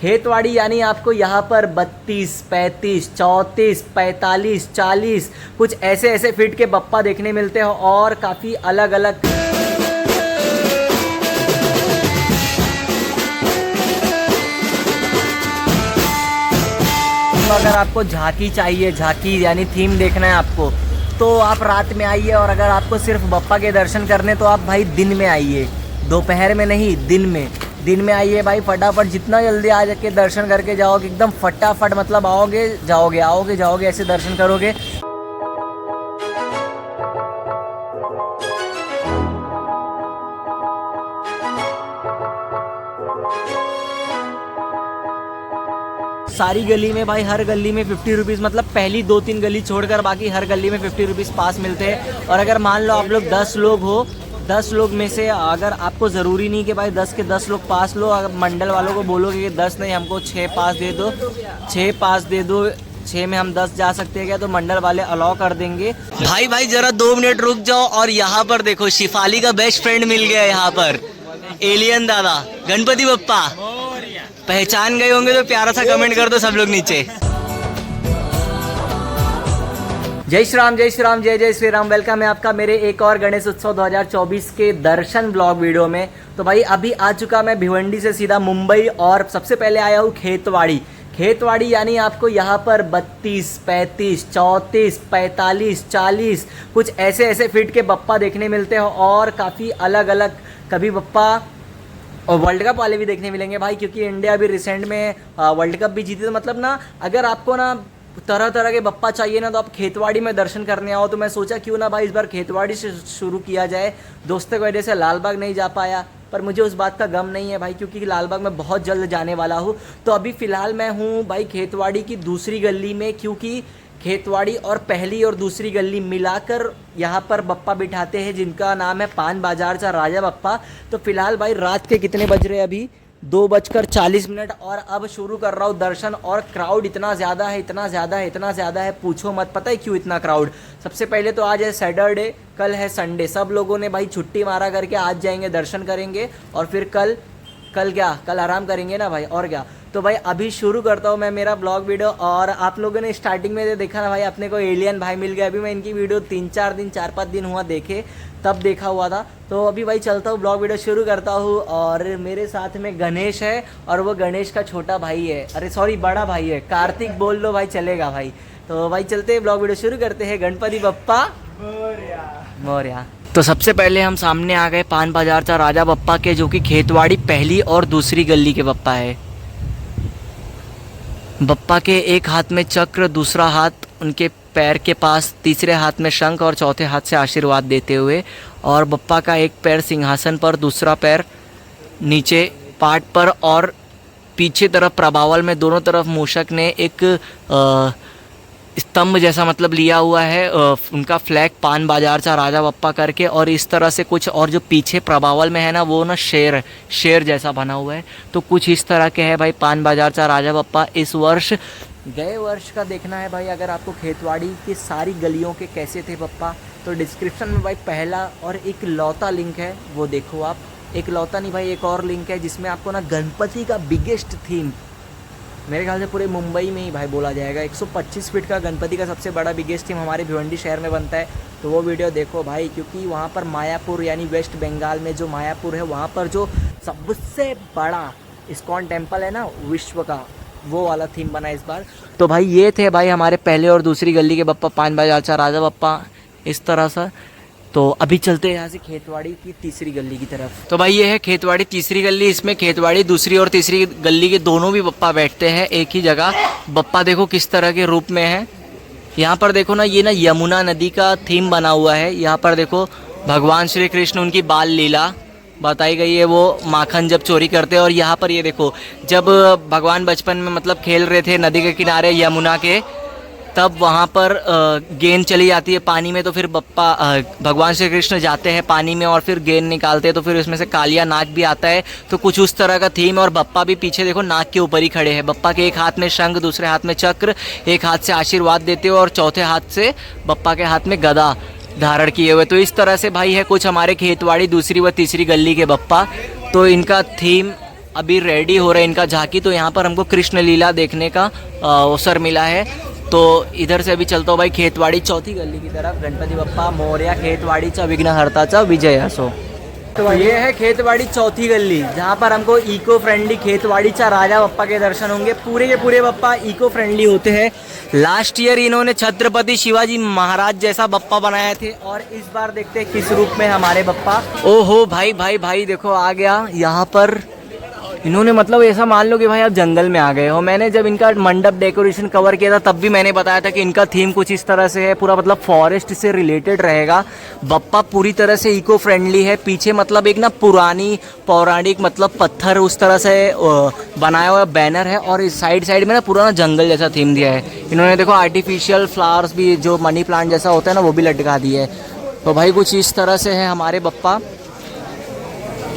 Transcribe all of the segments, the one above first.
खेतवाड़ी यानी आपको यहाँ पर 32, 35, 34, 45, 40 कुछ ऐसे ऐसे फीट के बप्पा देखने मिलते हैं और काफ़ी अलग अलग। अगर आपको झांकी चाहिए, झांकी यानी थीम देखना है आपको, तो आप रात में आइए। और अगर आपको सिर्फ बप्पा के दर्शन करने तो आप भाई दिन में आइए, दोपहर में नहीं, दिन में आइए भाई। फटाफट जितना जल्दी आ के दर्शन करके जाओगे, एकदम फटाफट, मतलब आओगे जाओगे, आओगे जाओगे, ऐसे दर्शन करोगे। सारी गली में भाई, हर गली में 50 रुपीज़, मतलब पहली 2-3 गली छोड़कर बाकी हर गली में 50 रुपीज़ पास मिलते हैं। और अगर मान लो आप लोग 10 लोग हो, 10 लोग में से अगर आपको ज़रूरी नहीं कि भाई 10 के 10 लोग पास लो, अगर मंडल वालों को बोलोगे कि 10 नहीं, हमको 6 पास दे दो, 6 पास दे दो, 6 में हम 10 जा सकते हैं क्या, तो मंडल वाले अलाउ कर देंगे। भाई जरा 2 मिनट रुक जाओ। और यहाँ पर देखो, शिफाली का बेस्ट फ्रेंड मिल गया यहाँ पर, एलियन दादा, गणपति बप्पा। पहचान गए होंगे तो प्यारा सा कमेंट कर दो सब लोग नीचे। जय श्री राम, जय श्री राम, जय जय श्री राम। वेलकम है आपका मेरे एक और गणेश उत्सव 2024 के दर्शन ब्लॉग वीडियो में। तो भाई अभी आ चुका मैं भिवंडी से सीधा मुंबई, और सबसे पहले आया हूँ खेतवाड़ी यानी आपको यहाँ पर 32, 35, 34, 45, 40 कुछ ऐसे ऐसे फीट के बप्पा देखने मिलते हैं और काफ़ी अलग अलग। कभी बप्पा और वर्ल्ड कप वाले भी देखने मिलेंगे भाई, क्योंकि इंडिया अभी रिसेंट में वर्ल्ड कप भी जीती। तो मतलब ना, अगर आपको ना तरह तरह के बप्पा चाहिए ना, तो आप खेतवाड़ी में दर्शन करने आओ। तो मैं सोचा क्यों ना भाई इस बार खेतवाड़ी से शुरू किया जाए। दोस्तों की वजह से लालबाग नहीं जा पाया, पर मुझे उस बात का गम नहीं है भाई, क्योंकि लालबाग में बहुत जल्द जाने वाला हूँ। तो अभी फ़िलहाल मैं हूँ भाई खेतवाड़ी की दूसरी गली में, क्योंकि खेतवाड़ी और पहली और दूसरी गली मिलाकर यहाँ पर बप्पा बिठाते हैं, जिनका नाम है पान बाजार सा राजा बप्पा। तो फिलहाल भाई रात के कितने बज रहे हैं अभी, 2:40 और अब शुरू कर रहा हूँ दर्शन। और क्राउड इतना ज़्यादा है, पूछो मत। पता है क्यों इतना क्राउड? सबसे पहले तो आज है सैटरडे, कल है संडे। सब लोगों ने भाई छुट्टी मारा करके आज जाएंगे, दर्शन करेंगे, और फिर कल आराम करेंगे ना भाई, और क्या। तो भाई अभी शुरू करता हूँ मैं मेरा ब्लॉग वीडियो। और आप लोगों ने स्टार्टिंग में देखा ना भाई, अपने को एलियन भाई मिल गया। अभी मैं इनकी वीडियो 4-5 दिन हुआ देखे, तब देखा हुआ था। तो अभी भाई चलता हूँ, ब्लॉग वीडियो शुरू करता हूँ। और मेरे साथ में गणेश है, और वो गणेश का छोटा भाई है, अरे सॉरी बड़ा भाई है, कार्तिक बोल लो भाई, चलेगा भाई। तो भाई चलते हैं, ब्लॉग वीडियो शुरू करते हैं। गणपति बप्पा मोरया। तो सबसे पहले हम सामने आ गए पान बाजार सा राजा बप्पा के, जो कि खेतवाड़ी पहली और दूसरी गली के बप्पा है। बप्पा के एक हाथ में चक्र, दूसरा हाथ उनके पैर के पास, तीसरे हाथ में शंख और चौथे हाथ से आशीर्वाद देते हुए। और बप्पा का एक पैर सिंहासन पर, दूसरा पैर नीचे पाट पर, और पीछे तरफ प्रभावल में दोनों तरफ मूषक ने एक स्तंभ जैसा मतलब लिया हुआ है, उनका फ्लैग पान बाजार सा राजा बप्पा करके। और इस तरह से कुछ, और जो पीछे प्रभावल में है ना, वो ना शेर जैसा बना हुआ है। तो कुछ इस तरह के है भाई पान बाजार सा राजा बप्पा इस वर्ष। गए वर्ष का देखना है भाई, अगर आपको खेतवाड़ी की सारी गलियों के कैसे थे बप्पा, तो डिस्क्रिप्शन में भाई पहला और एक लौता लिंक है, वो देखो आप। एक लौता नहीं भाई, एक और लिंक है जिसमें आपको ना गणपति का बिगेस्ट थीम, मेरे ख्याल से पूरे मुंबई में ही भाई बोला जाएगा, 125 फीट का गणपति का सबसे बड़ा बिगेस्ट थीम हमारे भिवंडी शहर में बनता है। तो वो वीडियो देखो भाई, क्योंकि वहाँ पर मायापुर यानी वेस्ट बंगाल में जो मायापुर है, वहाँ पर जो सबसे बड़ा इस्कॉन टेम्पल है ना विश्व का, वो वाला थीम बना है इस बार। तो भाई ये थे भाई हमारे पहले और दूसरी गली के बप्पा, पान बाजार सा राजा बप्पा इस तरह सा। तो अभी चलते हैं यहाँ से खेतवाड़ी की तीसरी गली की तरफ। तो भाई ये है खेतवाड़ी तीसरी गली, इसमें खेतवाड़ी दूसरी और तीसरी गली के दोनों भी बप्पा बैठते हैं एक ही जगह। बप्पा देखो किस तरह के रूप में है। यहाँ पर देखो ना, ये ना यमुना नदी का थीम बना हुआ है। यहाँ पर देखो भगवान श्री कृष्ण, उनकी बाल लीला बताई गई है, वो माखन जब चोरी करते हैं। और यहाँ पर ये देखो, जब भगवान बचपन में मतलब खेल रहे थे नदी के किनारे यमुना के, तब वहाँ पर गेंद चली जाती है पानी में, तो फिर बप्पा भगवान श्री कृष्ण जाते हैं पानी में और फिर गेंद निकालते हैं, तो फिर उसमें से कालिया नाग भी आता है। तो कुछ उस तरह का थीम। और बप्पा भी पीछे देखो नाग के ऊपर ही खड़े हैं। बप्पा के एक हाथ में शंख, दूसरे हाथ में चक्र, एक हाथ से आशीर्वाद देते हुए और चौथे हाथ से बप्पा के हाथ में गदा धारण किए हुए। तो इस तरह से भाई है कुछ हमारे खेतवाड़ी दूसरी व तीसरी गली के बप्पा। तो इनका थीम अभी रेडी हो रहा है इनका झांकी। तो यहाँ पर हमको कृष्ण लीला देखने का अवसर मिला है। तो इधर से अभी चलता हूँ भाई खेतवाड़ी चौथी गली की तरफ। गणपति बप्पा मोरया, खेतवाड़ीचा विघ्नहर्ताचा विजय असो। तो ये है खेतवाड़ी चौथी गली, जहाँ पर हमको इको फ्रेंडली खेतवाड़ीचा राजा बप्पा के दर्शन होंगे। पूरे के पूरे बप्पा इको फ्रेंडली होते हैं। लास्ट ईयर इन्होंने छत्रपति शिवाजी महाराज जैसा बप्पा बनाए थे, और इस बार देखते हैं किस रूप में हमारे बप्पा। ओहो भाई भाई भाई देखो आ गया यहाँ पर इन्होंने, मतलब ऐसा मान लो कि भाई आप जंगल में आ गए हो। मैंने जब इनका मंडप डेकोरेशन कवर किया था तब भी मैंने बताया था कि इनका थीम कुछ इस तरह से है, पूरा मतलब फॉरेस्ट से रिलेटेड रहेगा। बप्पा पूरी तरह से इको फ्रेंडली है। पीछे मतलब एक ना पुरानी पौराणिक मतलब पत्थर उस तरह से बनाया हुआ बैनर है, और इस साइड साइड में ना पूरा ना जंगल जैसा थीम दिया है इन्होंने। देखो आर्टिफिशियल फ्लावर्स भी, जो मनी प्लांट जैसा होता है ना, वो भी लटका दिए है। तो भाई कुछ इस तरह से है हमारे बप्पा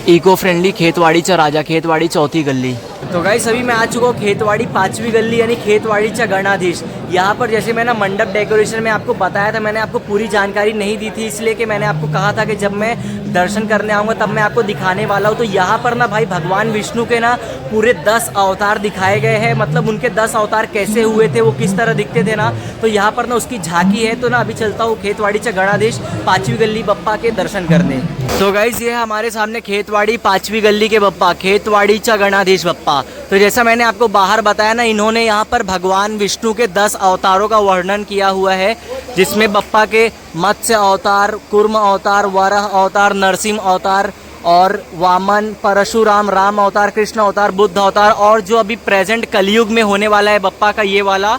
इको फ्रेंडली खेतवाड़ीचा राजा, खेतवाड़ी चौथी गली। तो गाइस अभी मैं आ चुका हूँ खेतवाड़ी पांचवी गली यानी खेतवाड़ीचा गणाधीश। यहाँ पर जैसे मैं ना मंडप डेकोरेशन में आपको बताया था, मैंने आपको पूरी जानकारी नहीं दी थी, इसलिए कि मैंने आपको कहा था कि जब मैं दर्शन करने आऊँगा तब मैं आपको दिखाने वाला हूँ। तो यहाँ पर ना भाई भगवान विष्णु के ना पूरे 10 अवतार दिखाए गए हैं। मतलब उनके 10 अवतार कैसे हुए थे, वो किस तरह दिखते थे ना, तो यहाँ पर ना उसकी झांकी है। तो ना अभी चलता हूँ खेतवाड़ीचा गणाधीश पांचवी गली बप्पा के दर्शन करने। तो गाइस ये है हमारे सामने खेतवाड़ी पांचवी गली के बप्पा, खेतवाड़ीचा गणाधीश बप्पा। तो जैसा मैंने आपको बाहर बताया ना, इन्होंने यहाँ पर भगवान विष्णु के 10 अवतारों का वर्णन किया हुआ है, जिसमें बप्पा के मत्स्य अवतार, कूर्म अवतार, वराह अवतार, नरसिंह अवतार और वामन, परशुराम, राम अवतार, कृष्ण अवतार, बुद्ध अवतार, और जो अभी प्रेजेंट कलयुग में होने वाला है बप्पा का ये वाला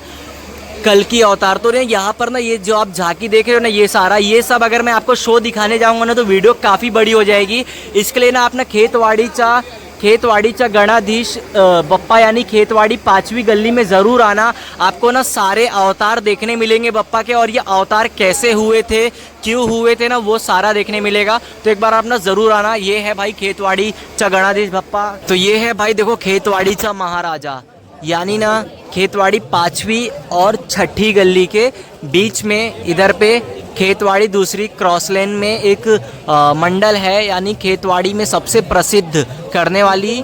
कल्कि अवतार। तो यहाँ पर ना ये जो आप झांकी देख रहे हो ना, ये सारा ये सब अगर मैं आपको शो दिखाने जाऊंगा ना तो वीडियो काफ़ी बड़ी हो जाएगी। इसके लिए ना आप ना खेतवाड़ीचा गणाधीश बप्पा यानी खेतवाड़ी पांचवी गली में ज़रूर आना। आपको ना सारे अवतार देखने मिलेंगे बप्पा के, और ये अवतार कैसे हुए थे, क्यों हुए थे ना, वो सारा देखने मिलेगा। तो एक बार आप ना ज़रूर आना। ये है भाई खेतवाड़ीचा गणाधीश बप्पा। तो ये है भाई देखो खेतवाड़ीचा महाराजा, यानी ना खेतवाड़ी पांचवी और छठी गली के बीच में इधर पे खेतवाड़ी दूसरी क्रॉस लेन में एक मंडल है, यानी खेतवाड़ी में सबसे प्रसिद्ध करने वाली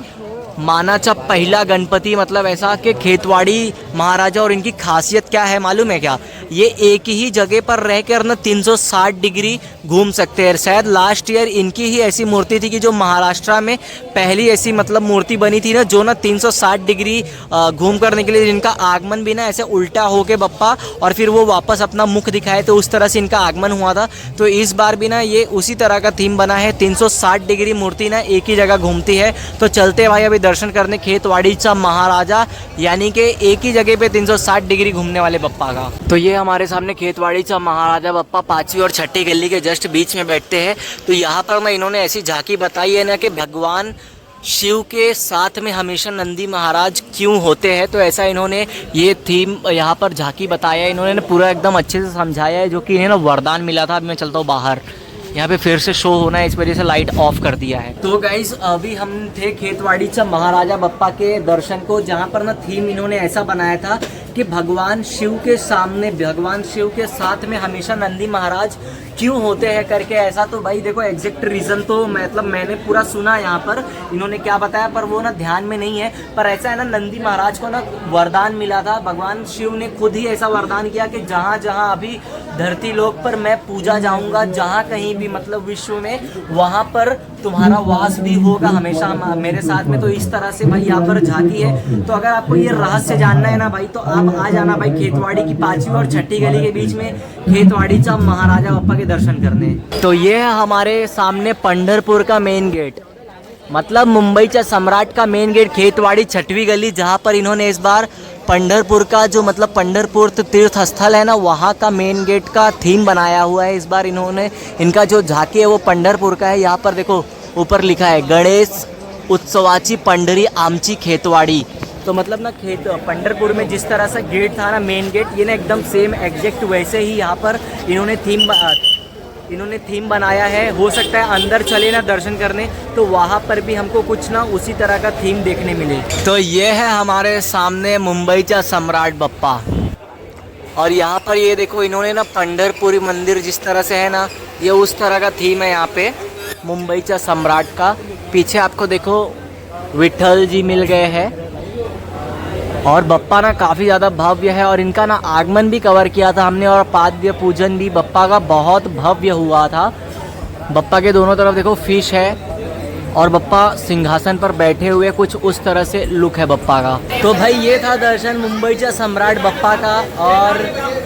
मानाचा पहला गणपति। मतलब ऐसा कि खेतवाड़ी महाराजा, और इनकी खासियत क्या है मालूम है क्या, ये एक ही जगह पर रहकर ना 360 डिग्री घूम सकते हैं। शायद लास्ट ईयर इनकी ही ऐसी मूर्ति थी कि जो महाराष्ट्र में पहली ऐसी मतलब मूर्ति बनी थी ना, जो ना 360 डिग्री घूम करने के लिए, जिनका आगमन भी ना ऐसे उल्टा होके बप्पा और फिर वो वापस अपना मुख दिखाए, तो उस तरह से इनका आगमन हुआ था। तो इस बार भी ना ये उसी तरह का थीम बना है, 360 डिग्री मूर्ति ना एक ही जगह घूमती है। तो चलते भाई अभी दर्शन करने खेतवाड़ीचा महाराजा, यानी कि एक ही जगह पे 360 डिग्री घूमने वाले बप्पा का। तो ये हमारे सामने खेतवाड़ीचा महाराजा बप्पा पांचवी और छठी गली के जस्ट बीच में बैठते हैं। तो यहाँ पर ना इन्होंने ऐसी झांकी बताई है ना कि भगवान शिव के साथ में हमेशा नंदी महाराज क्यों होते हैं। तो ऐसा इन्होंने ये थीम यहाँ पर झांकी बताया है, इन्होंने पूरा एकदम अच्छे से समझाया है, जो कि इन्हें ना वरदान मिला था। अभी मैं चलता हूँ बाहर, यहाँ पे फिर से शो होना है, इस वजह से लाइट ऑफ कर दिया है। तो गाइस अभी हम थे खेतवाड़ीचा महाराजा बप्पा के दर्शन को, जहाँ पर ना थीम इन्होंने ऐसा बनाया था कि भगवान शिव के सामने, भगवान शिव के साथ में हमेशा नंदी महाराज क्यों होते हैं करके ऐसा। तो भाई देखो एग्जैक्ट रीज़न तो मतलब मैंने पूरा सुना यहाँ पर इन्होंने क्या बताया, पर वो ना ध्यान में नहीं है। पर ऐसा है ना, नंदी महाराज को ना वरदान मिला था, भगवान शिव ने खुद ही ऐसा वरदान किया कि जहाँ जहाँ अभी धरती लोक पर मैं पूजा जाऊँगा, जहाँ कहीं भी मतलब विश्व में, वहाँ पर तुम्हारा वास भी होगा हमेशा मेरे साथ में। तो इस तरह से भाई यहाँ पर झांकी है। तो अगर आपको ये रहस्य जानना है ना भाई, तो आप आ जाना भाई खेतवाड़ी की पांचवी और छठी गली के बीच में खेतवाड़ीचा महाराजा बप्पा के दर्शन करने। तो ये है हमारे सामने पंढरपुर का मेन गेट, मतलब मुंबईचा सम्राट का मेन गेट, खेतवाड़ी छठवीं गली, जहाँ पर इन्होंने इस बार पंढरपुर का जो मतलब पंढरपुर तीर्थ स्थल है ना, वहाँ का मेन गेट का थीम बनाया हुआ है। इस बार इन्होंने, इनका जो झांकी है वो पंढरपुर का है। यहाँ पर देखो ऊपर लिखा है गणेश उत्सवाची पंढरी आमची खेतवाड़ी। तो मतलब ना पंढरपुर में जिस तरह से गेट था ना मेन गेट, ये ना एकदम सेम एग्जैक्ट वैसे ही यहाँ पर इन्होंने थीम बनाया है। हो सकता है अंदर चले ना दर्शन करने, तो वहाँ पर भी हमको कुछ ना उसी तरह का थीम देखने मिले। तो ये है हमारे सामने मुंबईचा सम्राट बप्पा, और यहाँ पर ये देखो इन्होंने ना पंढरपुरी मंदिर जिस तरह से है ना, ये उस तरह का थीम है यहाँ पे मुंबईचा सम्राट का। पीछे आपको देखो विठल जी मिल गए हैं। और बप्पा ना काफ़ी ज़्यादा भव्य है और इनका ना आगमन भी कवर किया था हमने और पाद्य पूजन भी बप्पा का बहुत भव्य हुआ था। बप्पा के दोनों तरफ देखो फिश है और बप्पा सिंहासन पर बैठे हुए, कुछ उस तरह से लुक है बप्पा का। तो भाई ये था दर्शन मुंबईचा सम्राट बप्पा का। और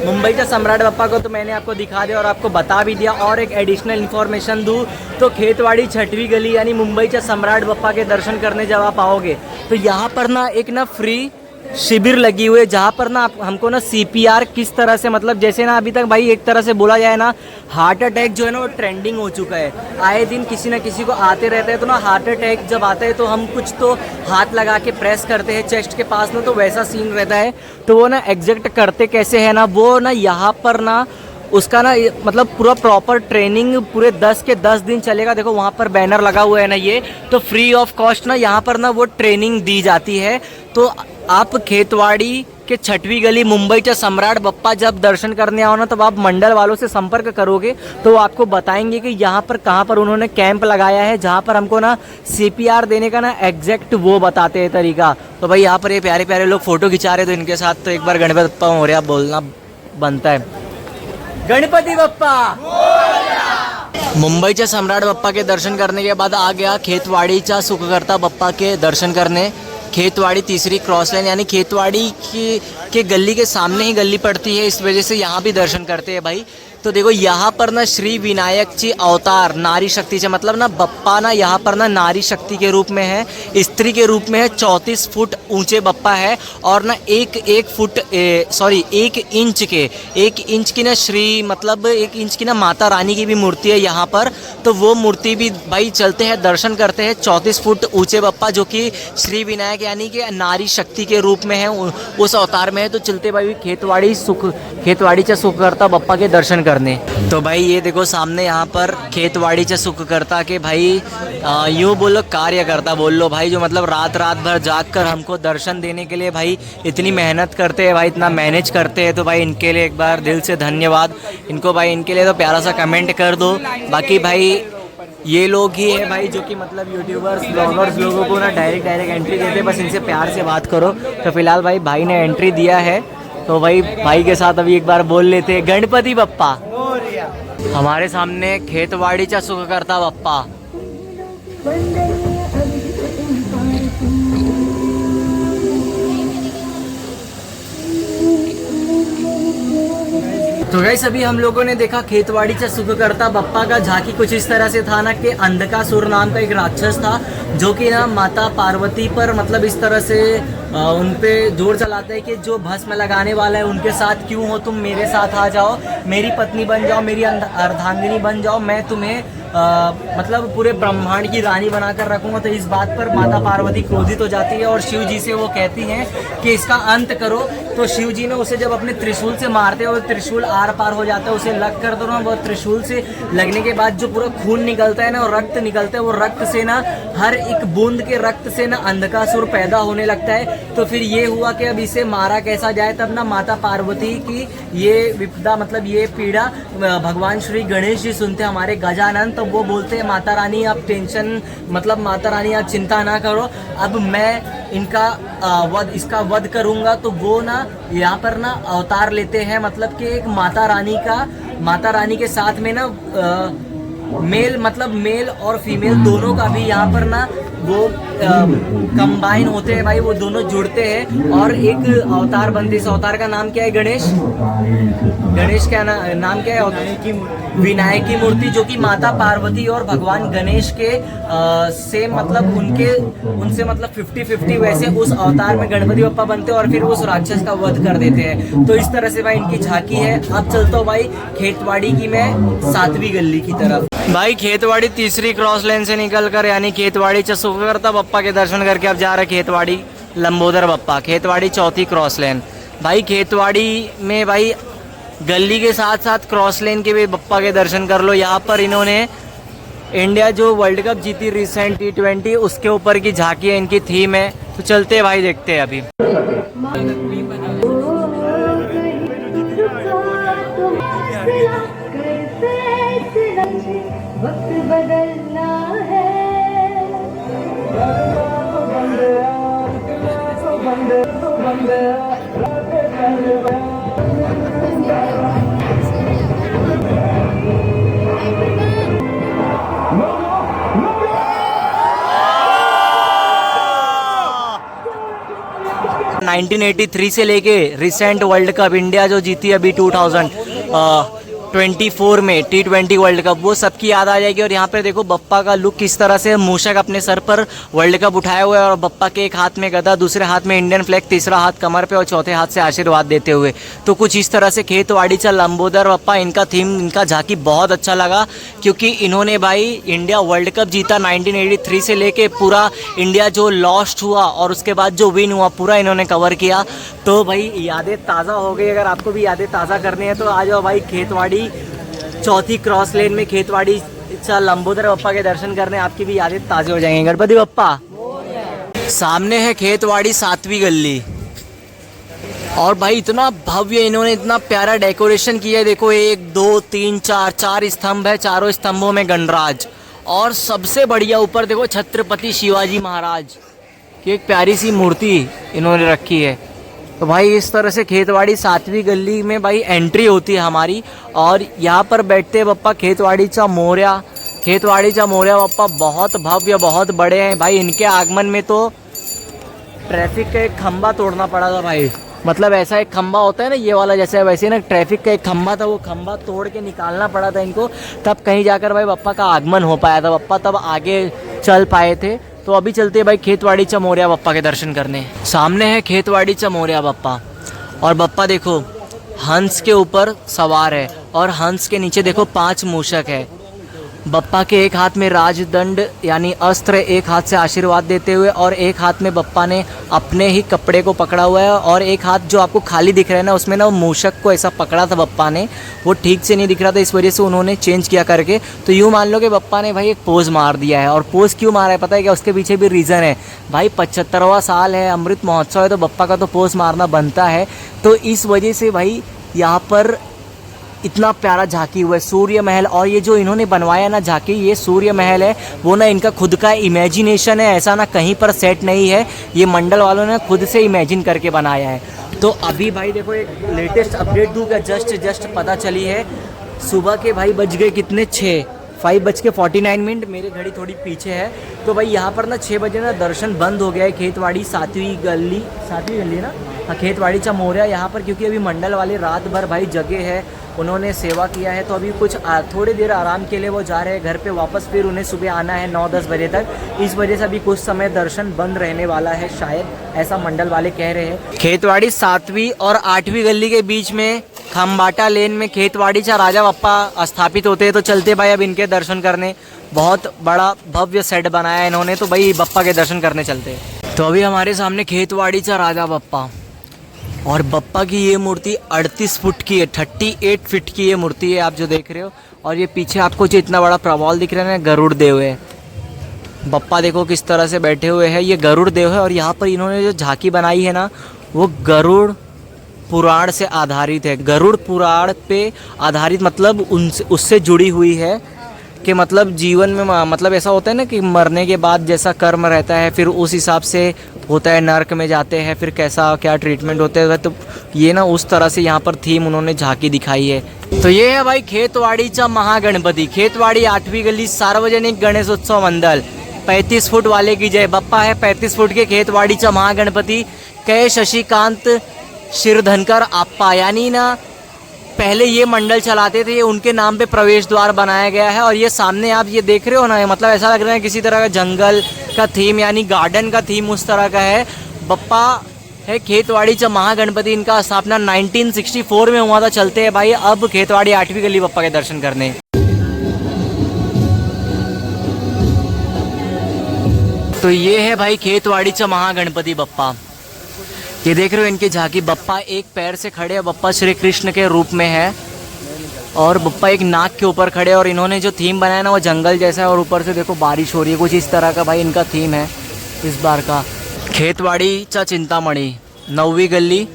मुंबईचा सम्राट बप्पा को तो मैंने आपको दिखा दिया और आपको बता भी दिया। और एक एडिशनल इन्फॉर्मेशन दूँ तो खेतवाड़ी 6वीं गली यानी मुंबईचा सम्राट बप्पा के दर्शन करने जब आप आओगे तो यहाँ पर ना एक ना फ्री शिविर लगी हुई है जहाँ पर ना हमको ना CPR किस तरह से, मतलब जैसे ना अभी तक भाई एक तरह से बोला जाए ना हार्ट अटैक जो है ना वो ट्रेंडिंग हो चुका है। आए दिन किसी ना किसी को आते रहता है तो ना हार्ट अटैक जब आता है तो हम कुछ तो हाथ लगा के प्रेस करते हैं चेस्ट के पास ना, तो वैसा सीन रहता है। तो वो ना एग्जैक्ट करते कैसे है ना, वो ना यहाँ पर ना उसका ना मतलब पूरा प्रॉपर ट्रेनिंग पूरे 10 के 10 दिन चलेगा। देखो वहाँ पर बैनर लगा हुआ है ना, ये तो फ्री ऑफ कॉस्ट ना यहाँ पर ना वो ट्रेनिंग दी जाती है। तो आप खेतवाड़ी के 6वीं गली मुंबईचा सम्राट बप्पा जब दर्शन करने आओ ना तब आप मंडल वालों से संपर्क करोगे तो वो आपको बताएंगे कि यहाँ पर कहाँ पर उन्होंने कैंप लगाया है, जहाँ पर हमको ना CPR देने का ना एग्जैक्ट वो बताते हैं तरीका। तो भाई यहाँ पर ये प्यारे प्यारे लोग फोटो खिंचा रहे, तो इनके साथ तो एक बार गणपति बप्पा मोरया बोलना बनता है। गणपति बप्पा। मुंबईच्या सम्राट बप्पा के दर्शन करने के बाद आ गया खेतवाड़ीचा सुखकर्ता बप्पा के दर्शन करने। खेतवाड़ी 3री क्रॉस लाइन यानी खेतवाड़ी के गली के सामने ही गली पड़ती है, इस वजह से यहाँ भी दर्शन करते हैं भाई। तो देखो यहाँ पर ना श्री विनायक जी अवतार नारी शक्ति से, मतलब ना बप्पा ना यहाँ पर ना नारी शक्ति के रूप में है, स्त्री के रूप में है। 34 फुट ऊंचे बप्पा है और ना एक इंच की ना श्री मतलब 1 इंच की ना माता रानी की भी मूर्ति है यहाँ पर। तो वो मूर्ति भी भाई चलते हैं दर्शन करते हैं। 34 फुट ऊंचे बप्पा जो कि श्री विनायक यानी कि नारी शक्ति के रूप में है, उस अवतार में है। तो चलते भाई खेतवाड़ीचा सुखकर्ता बप्पा के दर्शन करने। तो भाई ये देखो सामने यहाँ पर खेतवाड़ीचा सुखकर्ता के भाई यूँ बोलो कार्यकर्ता बोल लो भाई, जो मतलब रात भर जाग कर हमको दर्शन देने के लिए भाई इतनी मेहनत करते हैं भाई, इतना मैनेज करते हैं। तो भाई इनके लिए एक बार दिल से धन्यवाद इनको भाई, इनके लिए तो प्यारा सा कमेंट कर दो। बाकी भाई ये लोग ही है भाई जो कि मतलब यूट्यूबर्स ब्लॉगर्स लोगों को ना डायरेक्ट एंट्री देते, बस इनसे प्यार से बात करो। तो फिलहाल भाई ने एंट्री दिया है तो भाई के साथ अभी एक बार बोल लेते हैं गणपति बप्पा। हमारे सामने खेतवाड़ीचा सुखकर्ता बप्पा। तो गाइस अभी हम लोगों ने देखा खेतवाड़ीचा सुखकर्ता बप्पा का झांकी कुछ इस तरह से था ना कि अंधकासुर नाम का एक राक्षस था जो कि ना माता पार्वती पर मतलब इस तरह से उन पे जोर चलाता है कि जो भस्म लगाने वाला है उनके साथ क्यों हो तुम, मेरे साथ आ जाओ, मेरी पत्नी बन जाओ, मेरी अर्धांगिनी बन जाओ, मैं तुम्हें मतलब पूरे ब्रह्मांड की रानी बनाकर रखूंगा। तो इस बात पर माता पार्वती क्रोधित हो जाती है और शिव जी से वो कहती हैं कि इसका अंत करो। तो शिव जी ने उसे जब अपने त्रिशूल से मारते हैं और त्रिशूल आर पार हो जाता है, उसे लग कर दो ना, वो त्रिशूल से लगने के बाद जो पूरा खून निकलता है ना और रक्त निकलता है, वो रक्त से ना हर एक बूंद के रक्त से ना अंधकासुर पैदा होने लगता है। तो फिर ये हुआ कि अब इसे मारा कैसा जाए। तब ना माता पार्वती की ये विपदा मतलब ये पीड़ा भगवान श्री गणेश जी सुनते हमारे गजानन। तो वो बोलते हैं माता रानी आप टेंशन मतलब माता रानी आप चिंता ना करो, अब मैं इसका वध करूंगा। तो वो ना यहाँ पर ना अवतार लेते हैं, मतलब कि एक माता रानी के साथ में ना मेल और फीमेल दोनों का भी यहाँ पर ना वो कंबाइन होते हैं भाई, वो दोनों जुड़ते हैं और एक अवतार बनते हैं। इस अवतार का नाम क्या है? गणेश क्या नाम क्या है? विनायक की मूर्ति, जो कि माता पार्वती और भगवान गणेश के से मतलब उनसे मतलब 50-50 वैसे उस अवतार में गणपति बप्पा बनते हैं और फिर उस राक्षस का वध कर देते हैं। तो इस तरह से भाई इनकी झांकी है। अब चलता हूँ भाई खेतवाड़ी की मैं 7वीं गली की तरफ। भाई खेतवाड़ी 3री क्रॉस लाइन से निकल कर यानी खेतवाड़ीचा सुखकर्ता बप्पा के दर्शन करके अब जा रहे खेतवाड़ी लंबोदर बप्पा। खेतवाड़ी 4थी क्रॉस लाइन। भाई खेतवाड़ी में भाई गली के साथ साथ क्रॉस लेन के भी बप्पा के दर्शन कर लो। यहाँ पर इन्होंने इंडिया जो वर्ल्ड कप जीती रिसेंट T20 उसके ऊपर की झांकी है, इनकी थीम है। तो चलते हैं भाई देखते हैं अभी। वक्त बदलना है 1983 से लेके रिसेंट वर्ल्ड कप इंडिया जो जीती अभी 2024 में T20 वर्ल्ड कप, वो सबकी याद आ जाएगी। और यहाँ पे देखो बप्पा का लुक किस तरह से, मूषक अपने सर पर वर्ल्ड कप उठाए हुए और बप्पा के एक हाथ में गदा, दूसरे हाथ में इंडियन फ्लैग, तीसरा हाथ कमर पे और चौथे हाथ से आशीर्वाद देते हुए। तो कुछ इस तरह से खेतवाड़ीचा लंबोदर बप्पा, इनका थीम, इनका झांकी बहुत अच्छा लगा, क्योंकि इन्होंने भाई इंडिया वर्ल्ड कप जीता 1983 से लेके पूरा इंडिया जो लॉस्ट हुआ और उसके बाद जो विन हुआ पूरा इन्होंने कवर किया। तो भाई यादें ताज़ा हो गई। अगर आपको भी यादें ताज़ा करनी है तो आ जाओ भाई खेतवाड़ी चौथी क्रॉस लेन में खेतवाड़ीचा लंबोदर बप्पा के दर्शन करने, आपकी भी यादें ताज़े हो जाएंगी। गणपति बप्पा सामने है खेतवाड़ी 7वीं गली। और भाई इतना भव्य, इन्होंने इतना प्यारा डेकोरेशन किया है। देखो 1 2 3 4 स्तंभ है, चारों स्तंभों में गणराज, और सबसे बढ़िया ऊपर देखो छत्रपति शिवाजी महाराज की एक प्यारी सी मूर्ति इन्होंने रखी है। तो भाई इस तरह से खेतवाड़ी 7वीं गली में भाई एंट्री होती है हमारी, और यहाँ पर बैठते हैं बप्पा खेतवाड़ीचा मोरया। खेतवाड़ीचा मोरया बप्पा बहुत भव्य, बहुत बड़े हैं भाई। इनके आगमन में तो ट्रैफिक का एक खंभा तोड़ना पड़ा था भाई। मतलब ऐसा एक खंभा होता है ना ये वाला, जैसे वैसे ना ट्रैफिक का एक खंभा था, वो खंभा तोड़ के निकालना पड़ा था इनको, तब कहीं जाकर भाई बप्पा का आगमन हो पाया था। बप्पा तब आगे चल पाए थे। तो अभी चलते हैं भाई खेतवाड़ीचा मोरया बप्पा के दर्शन करने। सामने है खेतवाड़ीचा मोरया बप्पा, और बप्पा देखो हंस के ऊपर सवार है, और हंस के नीचे देखो 5 मूषक है। बप्पा के एक हाथ में राजदंड यानी अस्त्र, एक हाथ से आशीर्वाद देते हुए, और एक हाथ में बप्पा ने अपने ही कपड़े को पकड़ा हुआ है, और एक हाथ जो आपको खाली दिख रहा है ना, उसमें ना वो मूषक को ऐसा पकड़ा था बप्पा ने, वो ठीक से नहीं दिख रहा था, इस वजह से उन्होंने चेंज किया करके। तो यूँ मान लो कि बप्पा ने भाई एक पोज़ मार दिया है। और पोज़ क्यों मारा है पता है क्या? उसके पीछे भी रीज़न है भाई। 75वां साल है, अमृत महोत्सव है, तो बप्पा का तो पोज़ मारना बनता है। तो इस वजह से भाई यहाँ पर इतना प्यारा झांकी हुआ है सूर्य महल। और ये जो इन्होंने बनवाया ना झांकी, ये सूर्य महल है, वो ना इनका खुद का इमेजिनेशन है, ऐसा ना कहीं पर सेट नहीं है, ये मंडल वालों ने खुद से इमेजिन करके बनाया है। तो अभी भाई देखो एक लेटेस्ट अपडेट दूँगा, जस्ट पता चली है सुबह के भाई बज गए कितने, 5:49, मेरी घड़ी थोड़ी पीछे है। तो भाई यहाँ पर ना 6 बजे ना दर्शन बंद हो गया है खेतवाड़ी 7वीं गली ना, हाँ खेतवाड़ीचा मोरया यहाँ पर, क्योंकि अभी मंडल वाले रात भर भाई जगे हैं, उन्होंने सेवा किया है। तो अभी कुछ थोड़ी देर आराम के लिए वो जा रहे हैं घर पे वापस, फिर उन्हें सुबह आना है 9-10 बजे तक। इस वजह से अभी कुछ समय दर्शन बंद रहने वाला है शायद, ऐसा मंडल वाले कह रहे हैं। खेतवाड़ी 7वीं और 8वीं गली के बीच में खम्बाटा लेन में खेतवाड़ीचा राजा बप्पा स्थापित होते हैं। तो चलते भाई अब इनके दर्शन करने। बहुत बड़ा भव्य सेट बनाया है इन्होंने, तो भाई बप्पा के दर्शन करने चलते हैं। तो अभी हमारे सामने खेतवाड़ीचा राजा बप्पा, और बप्पा की ये मूर्ति 38 फुट की है, 38 फीट की ये मूर्ति है आप जो देख रहे हो। और ये पीछे आपको जो इतना बड़ा प्रबॉल दिख रहा है ना, गरुड़ देव है। बप्पा देखो किस तरह से बैठे हुए हैं, ये गरुड़ देव है। और यहाँ पर इन्होंने जो झांकी बनाई है ना, वो गरुड़ पुराण से आधारित है। गरुड़ पुराण पे आधारित मतलब उससे जुड़ी हुई है कि मतलब जीवन में मतलब ऐसा होता है ना कि मरने के बाद जैसा कर्म रहता है, फिर उस हिसाब से होता है, नर्क में जाते हैं, फिर कैसा क्या ट्रीटमेंट होता है। तो ये ना उस तरह से यहाँ पर थीम उन्होंने झांकी दिखाई है। तो ये है भाई खेतवाड़ीचा महागणपति, खेतवाड़ी 8वीं गली सार्वजनिक गणेश उत्सव मंडल। 35 फुट वाले की जय। बप्पा है 35 फुट के खेतवाड़ीचा महागणपति। कै शशिकांत शिरधनकर आप्पा, यानी ना पहले ये मंडल चलाते थे, ये उनके नाम पे प्रवेश द्वार बनाया गया है। और ये सामने आप ये देख रहे हो ना, मतलब ऐसा लग रहा है किसी तरह का जंगल का थीम यानी गार्डन का थीम उस तरह का है। बप्पा है खेतवाड़ीचा महागणपति, इनका स्थापना 1964 में हुआ था। चलते हैं भाई अब खेतवाड़ी 8वीं गली बप्पा के दर्शन करने। तो ये है भाई खेतवाड़ीचा महागणपति बप्पा, ये देख रहे हो इनकी झांकी। बप्पा एक पैर से खड़े हैं, बप्पा श्री कृष्ण के रूप में है, और बप्पा एक नाग के ऊपर खड़े। और इन्होंने जो थीम बनाया ना वो जंगल जैसा है, और ऊपर से देखो बारिश हो रही है, कुछ इस तरह का भाई इनका थीम है इस बार का। खेतवाड़ीचा चिंतामणि 9वीं गली,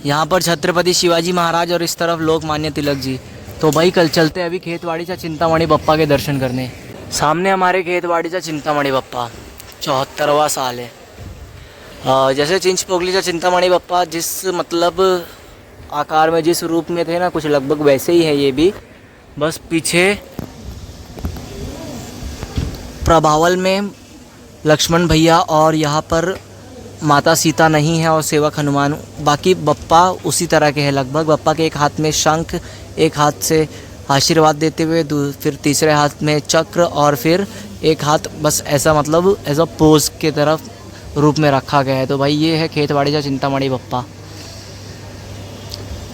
यहाँ पर छत्रपति शिवाजी महाराज और इस तरफ लोकमान्य तिलक जी। तो भाई कल चलते हैं अभी खेतवाड़ीचा चिंतामणि बप्पा के दर्शन करने। सामने हमारे खेतवाड़ीचा चिंतामणि बप्पा 74वां साल है। जैसे चिंचपोकलीचा चिंतामणि बप्पा जिस मतलब आकार में जिस रूप में थे ना, कुछ लगभग वैसे ही है ये भी। बस पीछे प्रभावल में लक्ष्मण भैया और यहाँ पर माता सीता नहीं है और सेवक हनुमान, बाकी बप्पा उसी तरह के हैं लगभग। बप्पा के एक हाथ में शंख, एक हाथ से आशीर्वाद देते हुए, फिर तीसरे हाथ में चक्र और फिर एक हाथ बस ऐसा मतलब ऐसा पोज के तरफ रूप में रखा गया है। तो भाई ये है खेतवाड़ी चिंतामणि बप्पा।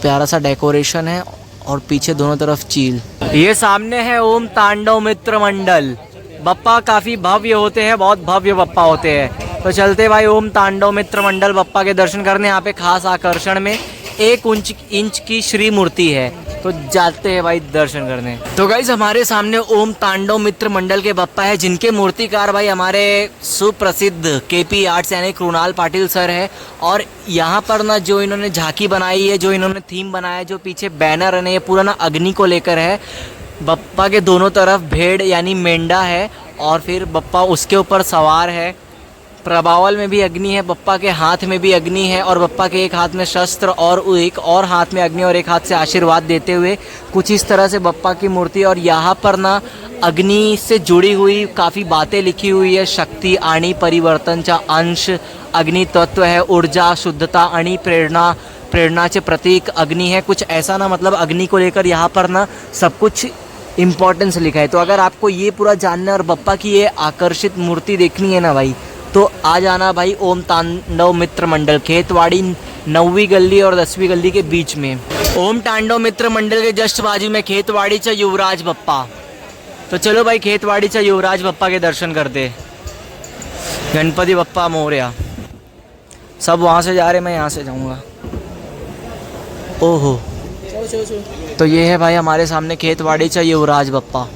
प्यारा सा डेकोरेशन है और पीछे दोनों तरफ चील। ये सामने है ओम तांडव मित्र मंडल। बप्पा काफ़ी भव्य होते हैं, बहुत भव्य बप्पा होते हैं। तो चलते भाई ओम तांडव मित्र मंडल बप्पा के दर्शन करने। यहाँ पे खास आकर्षण में 1 इंच की श्री मूर्ति है, तो जाते हैं भाई दर्शन करने। तो गाइज हमारे सामने ओम तांडव मित्र मंडल के बप्पा है, जिनके मूर्तिकार भाई हमारे सुप्रसिद्ध केपी आर्ट्स यानी कृणाल पाटिल सर है। और यहाँ पर ना जो इन्होंने झांकी बनाई है, जो इन्होंने थीम बनाया है, जो पीछे बैनर है ना, ये पूरा ना अग्नि को लेकर है। बप्पा के दोनों तरफ भेड़ यानी मेंढा है और फिर बप्पा उसके ऊपर सवार है। प्रभावल में भी अग्नि है, बप्पा के हाथ में भी अग्नि है और बप्पा के एक हाथ में शस्त्र और एक और हाथ में अग्नि और एक हाथ से आशीर्वाद देते हुए कुछ इस तरह से बप्पा की मूर्ति। और यहाँ पर ना अग्नि से जुड़ी हुई काफ़ी बातें लिखी हुई है। शक्ती आणि परिवर्तनचा अंश, अग्नि तत्व है, ऊर्जा, शुद्धता आणि प्रेरणा, प्रेरणाचे प्रतीक अग्नि है। कुछ ऐसा ना मतलब अग्नि को लेकर यहाँ पर ना सब कुछ इम्पोर्टेंस लिखा है। तो अगर आपको ये पूरा जानना और बप्पा की ये आकर्षित मूर्ति देखनी है ना भाई, तो आ जाना भाई ओम तांडव मित्र मंडल, खेतवाड़ी 9वीं गली और 10वीं गली के बीच में। ओम तांडव मित्र मंडल के जस्ट बाजू में खेतवाड़ीचा युवराज बप्पा। तो चलो भाई खेतवाड़ीचा युवराज बप्पा के दर्शन करते। गणपति बप्पा मोरया। सब वहाँ से जा रहे, मैं यहाँ से जाऊँगा। ओहो, तो ये है भाई हमारे सामने खेतवाड़ीचा युवराज बप्पा।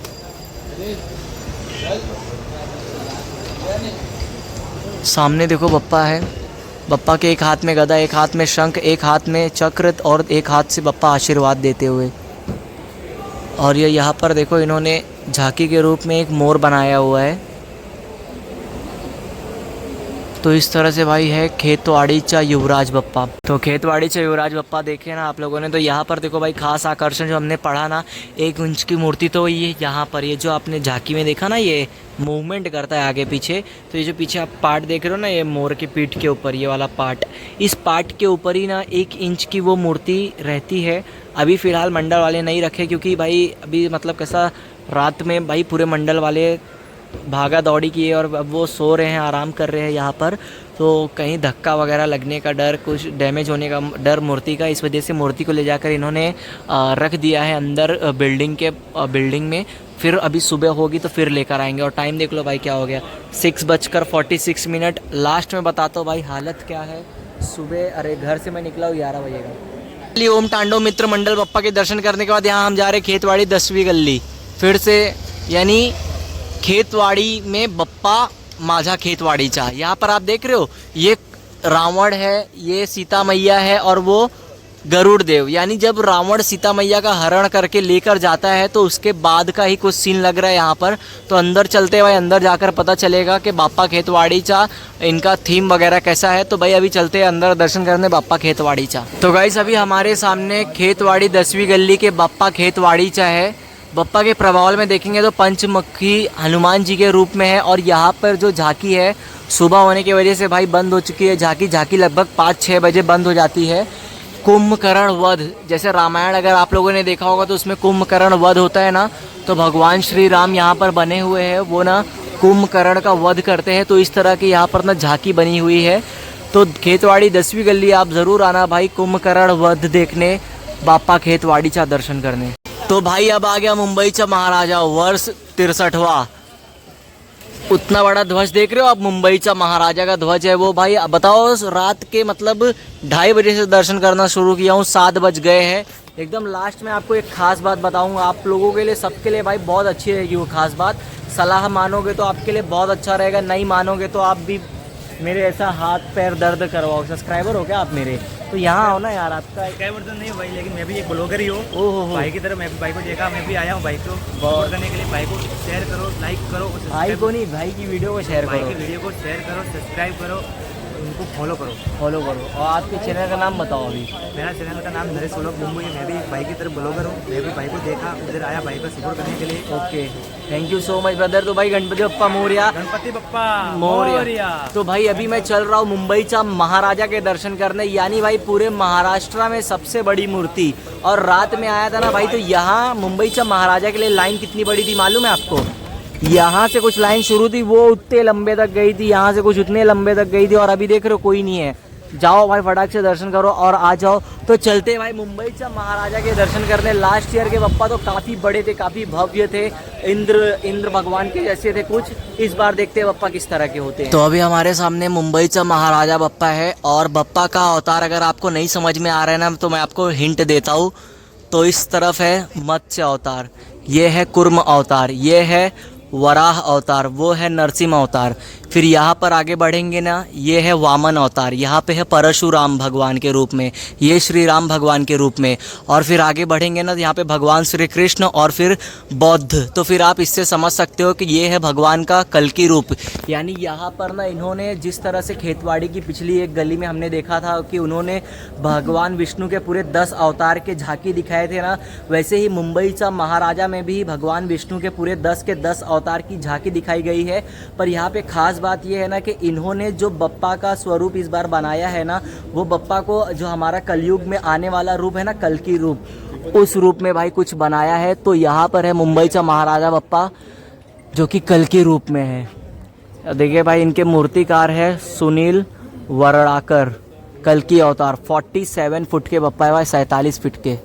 सामने देखो बप्पा है, बप्पा के एक हाथ में गदा, एक हाथ में शंख, एक हाथ में चक्र और एक हाथ से बप्पा आशीर्वाद देते हुए। और ये यहाँ पर देखो इन्होंने झांकी के रूप में एक मोर बनाया हुआ है। तो इस तरह से भाई है खेतवाड़ीचा युवराज बप्पा। तो खेतवाड़ीचा युवराज बप्पा देखे ना आप लोगों ने। तो यहाँ पर देखो भाई खास आकर्षण जो हमने पढ़ा ना, 1 इंच की मूर्ति। तो ये यहाँ पर ये जो आपने झांकी में देखा ना, ये मूवमेंट करता है आगे पीछे। तो ये जो पीछे आप पार्ट देख रहे हो ना, ये मोर की पीठ के ऊपर ये वाला पार्ट, इस पार्ट के ऊपर ही ना 1 इंच की वो मूर्ति रहती है। अभी फ़िलहाल मंडल वाले नहीं रखे, क्योंकि भाई अभी मतलब कैसा रात में भाई पूरे मंडल वाले भागा दौड़ी किए और अब वो सो रहे हैं, आराम कर रहे हैं यहाँ पर। तो कहीं धक्का वगैरह लगने का डर, कुछ डैमेज होने का डर मूर्ति का, इस वजह से मूर्ति को ले जाकर इन्होंने रख दिया है अंदर बिल्डिंग में। फिर अभी सुबह होगी तो फिर लेकर आएंगे। और टाइम देख लो भाई क्या हो गया, 6:46। लास्ट में बताता हूँ भाई हालत क्या है सुबह। अरे घर से मैं निकला हूँ 11 बजे का। ओम तांडव मित्र मंडल बप्पा के दर्शन करने के बाद यहाँ हम जा रहे खेतवाड़ी 10वीं गली फिर से, यानी खेतवाड़ी में बप्पा माझा खेतवाड़ीचा। यहाँ पर आप देख रहे हो ये रावण है, ये सीता मैया है और वो गरुड़ देव। यानी जब रावण सीता मैया का हरण करके लेकर जाता है तो उसके बाद का ही कुछ सीन लग रहा है यहाँ पर। तो अंदर चलते हुए अंदर जाकर पता चलेगा कि बाप्पा खेतवाड़ीचा इनका थीम वगैरह कैसा है। तो भाई अभी चलते हैं अंदर दर्शन करने बाप्पा खेतवाड़ीचा। तो गाइस अभी हमारे सामने खेतवाड़ी 10वीं गली के बाप्पा खेतवाड़ीचा है। बप्पा के प्रभावल में देखेंगे तो पंचमुखी हनुमान जी के रूप में है। और यहाँ पर जो झांकी है सुबह होने की वजह से भाई बंद हो चुकी है झांकी लगभग 5-6 बजे बंद हो जाती है। कुंभकर्ण वध, जैसे रामायण अगर आप लोगों ने देखा होगा तो उसमें कुंभकर्ण वध होता है ना, तो भगवान श्री राम यहाँ पर बने हुए हैं, वो ना कुंभकर्ण का वध करते हैं। तो इस तरह की यहाँ पर ना झांकी बनी हुई है। तो खेतवाड़ी 10वीं गली आप ज़रूर आना भाई कुंभकर्ण वध देखने, बाप्पा खेतवाड़ीचा दर्शन करने। तो भाई अब आ गया मुंबईचा महाराजा वर्ष 63वां। उतना बड़ा ध्वज देख रहे हो आप, मुंबईचा महाराजा का ध्वज है वो। भाई बताओ रात के मतलब 2:30 बजे से दर्शन करना शुरू किया हूँ, 7 बज गए हैं। एकदम लास्ट में आपको एक खास बात बताऊंगा, आप लोगों के लिए सबके लिए भाई बहुत अच्छी रहेगी वो खास बात। सलाह मानोगे तो आपके लिए बहुत अच्छा रहेगा, नहीं मानोगे तो आप भी मेरे ऐसा हाथ पैर दर्द करवाओ। सब्सक्राइबर हो क्या आप मेरे? तो यहाँ आओ ना यार। आपका सब्सक्राइबर तो नहीं हो भाई, लेकिन मैं भी एक ब्लॉगर ही हूँ। ओहो भाई की तरह मैं भी भाई को देखा, मैं भी आया हूँ भाई को सपोर्ट करने के लिए। भाई को शेयर करो, लाइक करो। भाई को नहीं, भाई की वीडियो को शेयर भाई करो, की वीडियो को शेयर करो, सब्सक्राइब करो। उनको को फॉलो करो। और आपके चैनल का नाम बताओ अभी। मेरा चैनल का नाम नरेश व्लॉग मुंबई है। मैं भी भाई की तरफ ब्लॉगर हूँ। मैं भी भाई को देखा, उधर आया भाई को सपोर्ट करने के लिए। Okay, thank you so much brother. तो भाई गणपति बप्पा मोरया। गणपति बप्पा मोरया। तो भाई अभी मैं चल रहा हूँ मुंबईचा महाराजा के दर्शन करने, यानी भाई पूरे महाराष्ट्र में सबसे बड़ी मूर्ति। और रात में आया था ना भाई, तो यहाँ मुंबईचा महाराजा के लिए लाइन कितनी बड़ी थी मालूम है आपको? यहाँ से कुछ लाइन शुरू थी, वो उतने लंबे तक गई थी, यहाँ से कुछ उतने लंबे तक गई थी, और अभी देख रहे हो कोई नहीं है। जाओ भाई फटाक से दर्शन करो और आ जाओ। तो चलते हैं भाई मुंबईचा महाराजा के दर्शन करने। लास्ट ईयर के बप्पा तो काफ़ी बड़े थे, काफ़ी भव्य थे, इंद्र भगवान के जैसे थे कुछ। इस बार देखते हैं बप्पा किस तरह के होते हैं। तो अभी हमारे सामने मुंबईचा महाराजा बप्पा है, और बप्पा का अवतार अगर आपको नहीं समझ में आ रहा है ना, तो मैं आपको हिंट देता हूँ। तो इस तरफ है मत्स्य अवतार, ये है कुर्म अवतार, ये है वराह अवतार, वो है नरसिंह अवतार। फिर यहाँ पर आगे बढ़ेंगे ना, ये है वामन अवतार, यहाँ पे है परशुराम भगवान के रूप में, ये श्री राम भगवान के रूप में। और फिर आगे बढ़ेंगे ना, यहाँ पे भगवान श्री कृष्ण और फिर बौद्ध। तो फिर आप इससे समझ सकते हो कि ये है भगवान का कल्कि रूप। यानी यहाँ पर ना इन्होंने जिस तरह से खेतवाड़ी की पिछली एक गली में हमने देखा था कि उन्होंने भगवान विष्णु के पूरे 10 अवतार के झांकी दिखाए थे ना, वैसे ही मुंबईचा महाराजा में भी भगवान विष्णु के पूरे 10 के 10 अवतार की झांकी दिखाई गई है। पर यहाँ पे खास बात यह है ना कि इन्होंने जो बप्पा का स्वरूप इस बार बनाया है ना, वो बप्पा को जो हमारा कलयुग में आने वाला रूप है ना, कल्कि रूप, उस रूप में भाई कुछ बनाया है। तो यहाँ पर है मुंबईचा महाराजा बप्पा जो कि कल्कि रूप में है। देखिए भाई, इनके मूर्तिकार है सुनील वरड़ाकर, कल्कि अवतार। 47 फुट के बप्पा है भाई, 47 फीट के।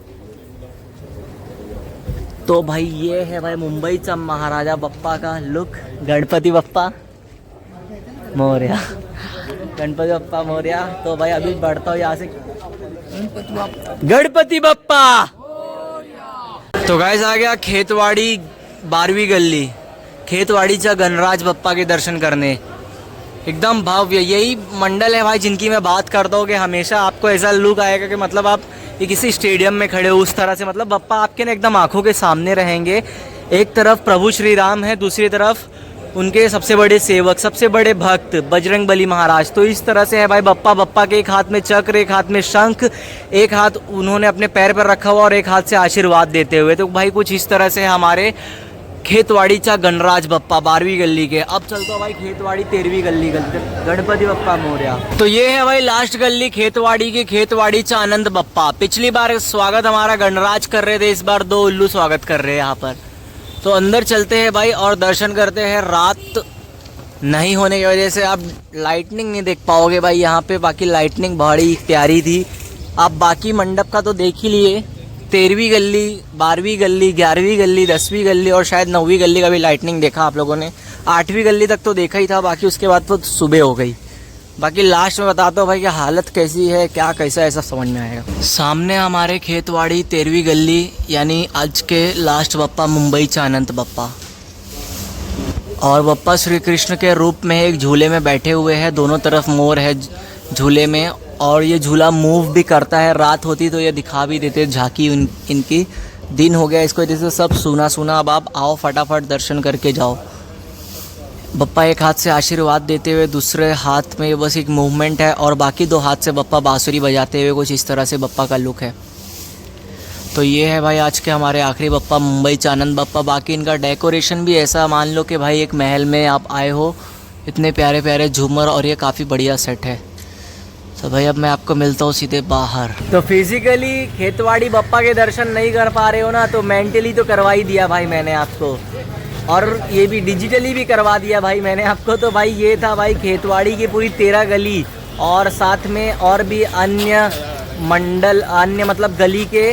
तो भाई ये है भाई मुंबईचा महाराजा बप्पा का लुक। गणपति बप्पा मोरया, गणपति बप्पा मोरया। तो भाई अभी बढ़ता हूँ यहाँ से। गणपति बप्पा। तो गाइस आ गया खेतवाड़ी 12वीं गली, खेतवाड़ीचा गणराज बप्पा के दर्शन करने। एकदम भव्य यही मंडल है भाई जिनकी मैं बात करता हूँ कि हमेशा आपको ऐसा लुक आएगा कि मतलब आप ये किसी स्टेडियम में खड़े हो, उस तरह से। मतलब बप्पा आपके ना एकदम आंखों के सामने रहेंगे। एक तरफ प्रभु श्री राम है, दूसरी तरफ उनके सबसे बड़े सेवक, सबसे बड़े भक्त बजरंगबली महाराज। तो इस तरह से है भाई बप्पा। बप्पा के एक हाथ में चक्र, एक हाथ में शंख, एक हाथ उन्होंने अपने पैर पर रखा हुआ और एक हाथ से आशीर्वाद देते हुए। तो भाई कुछ इस तरह से हमारे खेतवाड़ीचा गणराज बप्पा 12वीं गली के। अब चलता हूँ भाई खेतवाड़ी 13वीं गली, गणपति बप्पा मोरया। तो ये है भाई लास्ट गली खेतवाड़ी की, खेतवाड़ीचा आनंद बप्पा। पिछली बार स्वागत हमारा गणराज कर रहे थे, इस बार 2 उल्लू स्वागत कर रहे हैं यहाँ पर। तो अंदर चलते हैं भाई और दर्शन करते हैं। रात नहीं होने की वजह से आप लाइटनिंग नहीं देख पाओगे भाई यहाँ पे, बाकी लाइटनिंग बड़ी प्यारी थी। आप बाकी मंडप का तो देख ही लिए, 13वीं गली, 12वीं गली, 11वीं गली, 10वीं गली और शायद 9वीं गली का भी लाइटनिंग देखा आप लोगों ने। 8वीं गली तक तो देखा ही था, बाकी उसके बाद तो सुबह हो गई। बाकी लास्ट में बताता हूँ भाई कि हालत कैसी है, क्या कैसा है, सब समझ में आएगा। सामने हमारे खेतवाड़ी 13वीं गली, यानी आज के लास्ट बप्पा मुंबईचा आनंद बप्पा। और बप्पा श्री कृष्ण के रूप में एक झूले में बैठे हुए हैं, दोनों तरफ मोर है झूले में, और ये झूला मूव भी करता है। रात होती तो ये दिखा भी देते झांकी इनकी। दिन हो गया इसको वजह से सब सुना सुना। अब आप आओ फटाफट दर्शन करके जाओ। बप्पा एक हाथ से आशीर्वाद देते हुए, दूसरे हाथ में बस एक मूवमेंट है, और बाकी 2 हाथ से बप्पा बांसुरी बजाते हुए, कुछ इस तरह से बप्पा का लुक है। तो ये है भाई आज के हमारे आखिरी बप्पा मुंबईचा आनंद बप्पा। बाकी इनका डेकोरेशन भी ऐसा मान लो कि भाई एक महल में आप आए हो, इतने प्यारे प्यारे झूमर, और ये काफ़ी बढ़िया सेट है। तो भाई अब मैं आपको मिलता हूँ सीधे बाहर। तो फिजिकली खेतवाड़ी बप्पा के दर्शन नहीं कर पा रहे हो ना, तो मेंटली तो करवा ही दिया भाई मैंने आपको, और ये भी डिजिटली भी करवा दिया भाई मैंने आपको। तो भाई ये था भाई खेतवाड़ी की पूरी 13 गली, और साथ में और भी अन्य मंडल, अन्य मतलब गली के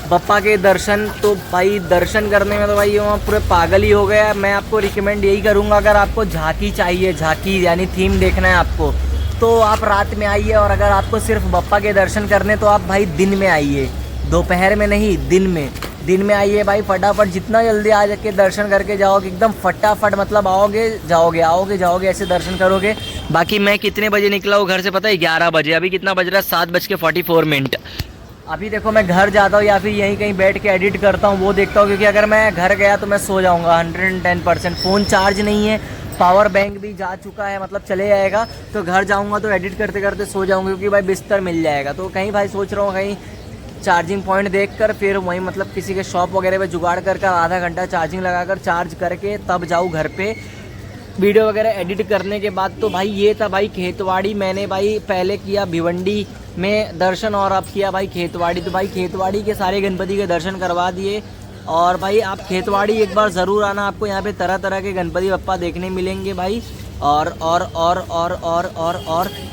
बप्पा के दर्शन। तो भाई दर्शन करने में तो भाई वहाँ पूरे पागल ही हो गया। मैं आपको रिकमेंड यही करूँगा, अगर आपको झांकी चाहिए, झांकी यानी थीम देखना है आपको, तो आप रात में आइए। और अगर आपको सिर्फ बप्पा के दर्शन करने, तो आप भाई दिन में आइए, दोपहर में नहीं, दिन में आइए भाई। फटाफट जितना जल्दी आ जाके दर्शन करके जाओगे, एकदम फटाफट, मतलब आओगे जाओगे ऐसे दर्शन करोगे। बाकी मैं कितने बजे निकला हूँ घर से पता है? 11 बजे। अभी कितना बज रहा है? 7:44। अभी देखो मैं घर जाता हूँ या फिर यहीं कहीं बैठ के एडिट करता हूँ, वो देखता हूँ, क्योंकि अगर मैं घर गया तो मैं सो जाऊँगा 110%। फ़ोन चार्ज नहीं है, पावर बैंक भी जा चुका है, मतलब चले जाएगा। तो घर जाऊंगा तो एडिट करते करते सो जाऊंगा, क्योंकि भाई बिस्तर मिल जाएगा। तो कहीं भाई सोच रहा हूँ कहीं चार्जिंग पॉइंट देखकर फिर वहीं मतलब किसी के शॉप वगैरह पे जुगाड़ कर आधा घंटा चार्जिंग लगाकर चार्ज करके तब जाऊँ घर पे वीडियो वगैरह एडिट करने के बाद। तो भाई ये था भाई खेतवाड़ी। मैंने भाई पहले किया भिवंडी में दर्शन और अब किया भाई खेतवाड़ी। तो भाई खेतवाड़ी के सारे गणपति के दर्शन करवा दिए। और भाई आप खेतवाड़ी एक बार ज़रूर आना, आपको यहाँ पे तरह तरह के गणपति बप्पा देखने मिलेंगे भाई। और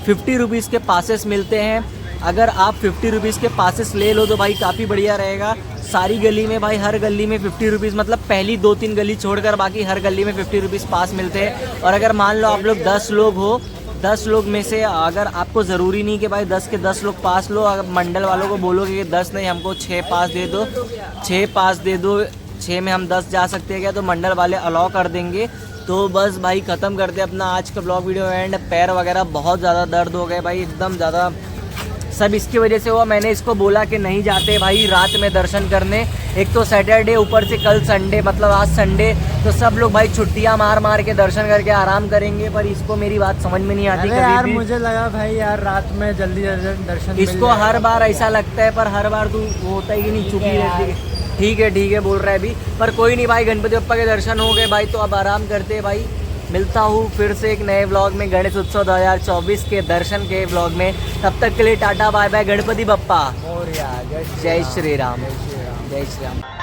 50 रुपीज़ के पासेस मिलते हैं। अगर आप 50 रुपीज़ के पासेस ले लो तो भाई काफ़ी बढ़िया रहेगा। सारी गली में भाई, हर गली में 50 रुपीज़, मतलब पहली 2-3 गली छोड़कर बाकी हर गली में 50 रुपीज़ पास मिलते हैं। और अगर मान लो आप लोग 10 लोग हो, 10 लोग में से अगर आपको ज़रूरी नहीं कि भाई 10 के 10 लोग पास लो, अगर मंडल वालों को बोलोगे कि 10 नहीं हमको 6 पास दे दो, 6 पास दे दो, 6 में हम 10 जा सकते हैं क्या, तो मंडल वाले अलाउ कर देंगे। तो बस भाई ख़त्म करते अपना आज का ब्लॉग वीडियो। एंड पैर वगैरह बहुत ज़्यादा दर्द हो गए भाई, एकदम ज़्यादा। सब इसकी वजह से हुआ, मैंने इसको बोला कि नहीं जाते भाई रात में दर्शन करने। एक तो सैटरडे, ऊपर से कल संडे, मतलब आज संडे, तो सब लोग भाई छुट्टियां मार मार के दर्शन करके आराम करेंगे। पर इसको मेरी बात समझ में नहीं आती। यार मुझे लगा भाई यार रात में जल्दी दर्शन इसको हर बार ऐसा लगता है, पर हर बार तू होता ही नहीं, चुकी रहती है। ठीक है बोल रहा है अभी, पर कोई नहीं भाई, गणपति बप्पा के दर्शन हो गए भाई। तो अब आराम करते भाई। मिलता हूँ फिर से एक नए व्लॉग में, गणेश उत्सव 2024 के दर्शन के व्लॉग में। तब तक के लिए tata bye bye, Ganpati Bappa. और यार जय श्री राम, जय श्री राम।